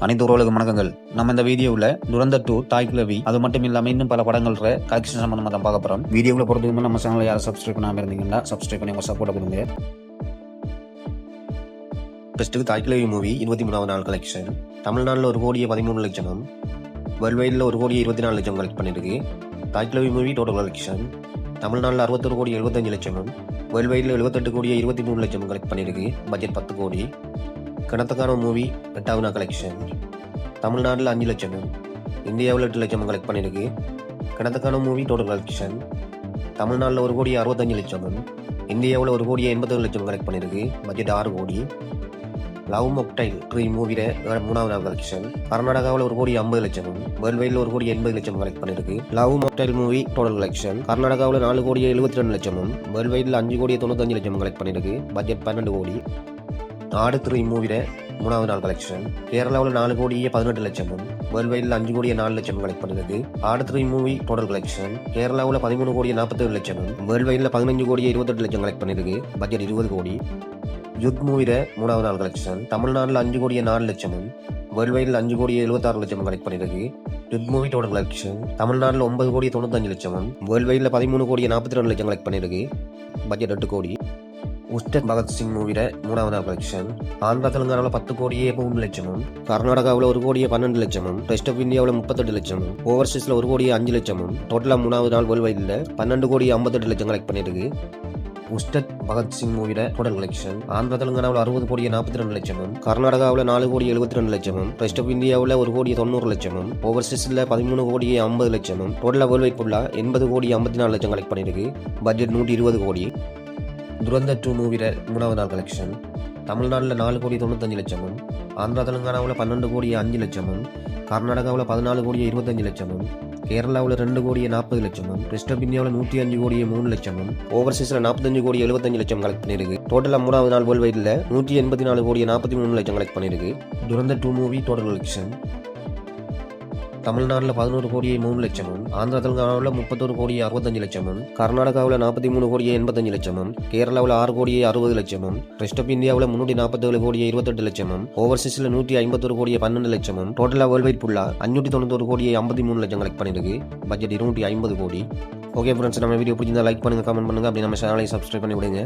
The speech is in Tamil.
அனைத்து உறவுகளுக்கும் வணக்கங்கள். நம்ம இந்த வீடியோவில் துரந்தர் 2 தாய் கிழவி அது மட்டும் இல்லாமல் இன்னும் பல படங்கள் கலெக்ஷன் சம்பந்தமாக தான் பார்க்க போகிறோம். வீடியோவில் பொறுத்தவரைக்கும் நம்ம சேனலை யாரும் சப்ஸ்கிரைப் பண்ணாமல் இருந்தீங்கன்னா சப்ஸ்கிரைப் பண்ணி உங்கள் சப்போர்ட் கொடுங்க. ஃபர்ஸ்ட்டு தாய் கிழவி மூவி 23வது நாள் கலெக்ஷன். தமிழ்நாட்டில் 1,13,00,000, வேர்ல்டு வைடில் 1,24,00,000 கலெக்ட் பண்ணியிருக்கு. தாய் கிழவி மூவி டோட்டல் கலெக்ஷன் தமிழ்நாட்டில் 61,75,00,000, வேர்ல்டு வைடில் 78,23,00,000 கலெக்ட் பண்ணியிருக்கு. பட்ஜெட் 10 கோடி. கணத்துக்கான மூவி 8வது நாள் கலெக்ஷன் தமிழ்நாட்டில் 5 லட்சம், இந்தியாவில் 8 லட்சம் கலெக்ட் பண்ணியிருக்கு. கணத்துக்கான மூவி டோட்டல் கலெக்ஷன் தமிழ்நாட்டில் 1,65,00,000, இந்தியாவில் 1,87,00,000 கலெக்ட் பண்ணியிருக்கு. பட்ஜெட் 6 கோடி. லவ் மொக்டைல் 3 மூவியில் 3வது நாள் கலெக்ஷன் கர்நாடகாவில் 1,50,00,000, வேர்ல்டு வைடில் 1,80,00,000 கலெக்ட் பண்ணியிருக்கு. லவ் மொக்டைல் மூவி டோட்டல் கலெக்ஷன் கர்நாடகாவில் 4,72,00,000, வேர்ல்டு வைடில் 5,95,00,000 கலெக்ட் பண்ணியிருக்கு. பட்ஜெட் 12 கோடி. ஆடு 3 மூவியில் 3வது நாள் கலெக்ஷன் கேரளாவில் 4,18,00,000, வேர்ல்டு வைடில் 5,04,00,000 கலெக்ட் பண்ணியிருக்கு. ஆடு 3 மூவி டோட்டல் கலெக்ஷன் கேரளாவில் 13,47,00,000, வேர்ல்டு வைடில் 15,28,00,000 கலெக்ட் பண்ணியிருக்கு. பட்ஜெட் 20 கோடி. யுத் மூவியில் 3வது நாள் கலெக்ஷன் தமிழ்நாட்டில் 5,04,00,000, வேர்ல்டு வைடில் 5,76,00,000 கலெக்ட் பண்ணியிருக்கு. யுத் மூவி டோட்டல் கலெக்ஷன் தமிழ்நாட்டில் 9,95,00,000, வேர்ல்டு வைடில் 13,42,00,000 கலெக்ட் பண்ணியிருக்கு. பட்ஜெட் 8 கோடி. உஸ்டத் பகத்சிங் மூவியில் 3வது நாள் கலெக்ஷன் ஆந்திரா தெலுங்கானாவில் 10,03,00,000, கர்நாடகாவில் 1,12,00,000, ரெஸ்ட் ஆஃப் இந்தியாவில் 38,00,000, ஓவர்சீஸில் 1,05,00,000, டோட்டலாக 3வது நாள் வேர்ல்டு வைடில் 12,58,00,000 கலெக்ட் பண்ணியிருக்கு. உஸ்டத் பகத்சிங் மூவியில் டோட்டல் கலெக்ஷன் ஆந்திரா தெலுங்கானாவில் 60,42,00,000, கர்நாடகாவில் 4,72,00,000, ரெஸ்ட் ஆஃப் இந்தியாவில் 1,90,00,000, ஓவர்சீஸில் 13,50,00,000, டோட்டலாக வேர்ல்டு வைட் ஃபுல்லாக 80,54,00,000 கலெக்ட் பண்ணியிருக்கு. பட்ஜெட் 120 கோடி. துரந்தர் 2 மூவியில் 3வது நாள் கலெக்ஷன் தமிழ்நாட்டில் 4,95,00,000, ஆந்திரா தெலுங்கானாவில் 12,05,00,000, கர்நாடகாவில் 14,25,00,000, கேரளாவில் 2,40,00,000, ரெஸ்ட் ஆஃப் இந்தியாவில் 105,03,00,000, ஓவர்சீஸில் 45,75,00,000 கலெக்ட் பண்ணியிருக்கு. டோட்டலாக 3வது நாள் வேர்ல்டு வைடில் 184,43,00,000 கலெக்ட் பண்ணியிருக்கு. துரந்தர் 2 மூவி டோட்டல் கலெக்ஷன் தமிழ்நாட்டில் 11,03,00,000, ஆந்திரா தெலுங்கானாவில் 31,65,00,000, கர்நாடகாவில் 43,85,00,000, கேரளாவில் 6,60,00,000, ரெஸ்ட் ஆஃப் இந்தியாவில் 347,28,00,000, ஓவர்சீஸில் 151,12,00,000, டோட்டலாக வேர்ல்டு வைட் ஃபுல்லாக 591,53,00,000 கலெக்ட் பண்ணியிருக்கு. பட்ஜெட் 250 கோடி. ஓகே ஃப்ரெண்ட்ஸ், நம்ம வீடியோ பிடிச்சிருந்தா லைக் பண்ணுங்கள், கமெண்ட் பண்ணுங்கள், அப்படி நம்ம சேனலை சப்ஸ்கிரைப் பண்ணி விடுங்க.